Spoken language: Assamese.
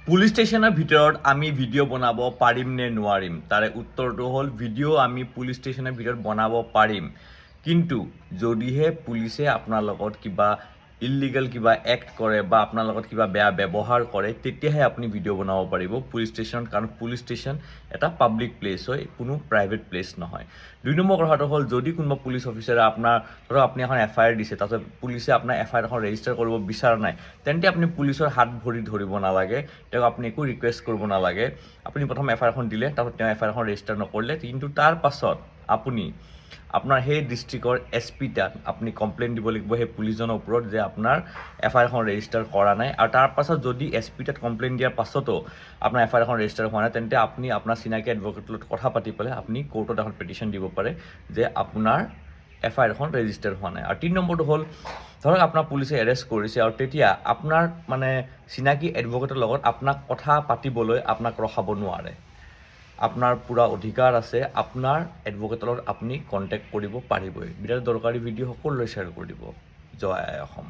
পুলিশ স্টেশনেৰ ভিতৰত আমি ভিডিঅ' বনাব পাৰিম নে নোৱাৰিম তাৰে উত্তৰটো হ'ল ভিডিঅ' আমি পুলিশ স্টেশনেৰ ভিতৰত বনাব পাৰিম কিন্তু যদিহে পুলিচে আপোনাৰ লগত কিবা ইলিগেল কিবা এক্ট কৰে বা আপোনাৰ লগত কিবা বেয়া ব্যৱহাৰ কৰে তেতিয়াহে আপুনি ভিডিঅ' বনাব পাৰিব পুলিশ স্টেশন কাৰণ পুলিশ স্টেশন এটা পাব্লিক প্লেস হয় কোনো প্ৰাইভেট প্লেস নহয় দুই নম্বৰ কথাটো হ'ল যদি কোনোবা পুলিশ অফিচাৰে আপোনাৰ ধৰক আপুনি এখন এফআইআৰ দিছে তাতে পুলিচে আপোনাৰ এফআইআৰ এখন ৰেজিষ্টাৰ কৰিব বিচৰা নাই তেন্তে আপুনি পুলিচৰ হাত ভৰি ধৰিব নালাগে তেওঁক আপুনি একো ৰিকুৱেষ্ট কৰিব নালাগে আপুনি প্ৰথম এফআইআৰখন দিলে তাৰপিছত তেওঁ এফআইআৰখন ৰেজিষ্টাৰ নকৰিলে কিন্তু তাৰ পাছত আপুনি আপোনাৰ সেই ডিষ্ট্ৰিক্টৰ এছপি তাত আপুনি কমপ্লেইন দিব লাগিব সেই পুলিচজনৰ ওপৰত যে আপোনাৰ এফআইআৰখন ৰেজিষ্টাৰ কৰা নাই আৰু তাৰ পাছত যদি এছপি তাত কমপ্লেইন দিয়াৰ পাছতো আপোনাৰ এফআইআৰখন ৰেজিষ্টাৰ হোৱা নাই তেন্তে আপুনি আপোনাৰ চিনাকি এডভকেটৰ লগত কথা পাতি পেলাই আপুনি কোৰ্টত এখন পিটিশ্যন দিব পাৰে যে আপোনাৰ এফআইআৰখন ৰেজিষ্টাৰ হোৱা নাই আৰু 3 নম্বৰটো হ'ল ধৰক আপোনাৰ পুলিচে এৰেষ্ট কৰিছে আৰু তেতিয়া আপোনাৰ মানে চিনাকি এডভকেটৰ লগত আপোনাক কথা পাতিবলৈ আপোনাক ৰখাব নোৱাৰে আপনাৰ পুৰা অধিকাৰ আছে আপনাৰ এডভোকেটৰ লগত আপুনি কন্টেক্ট কৰিব পাৰিবই বিৰাট দৰকাৰী ভিডিঅ' সকলোলৈ শ্বেয়াৰ কৰি দিব জয় আই অসম।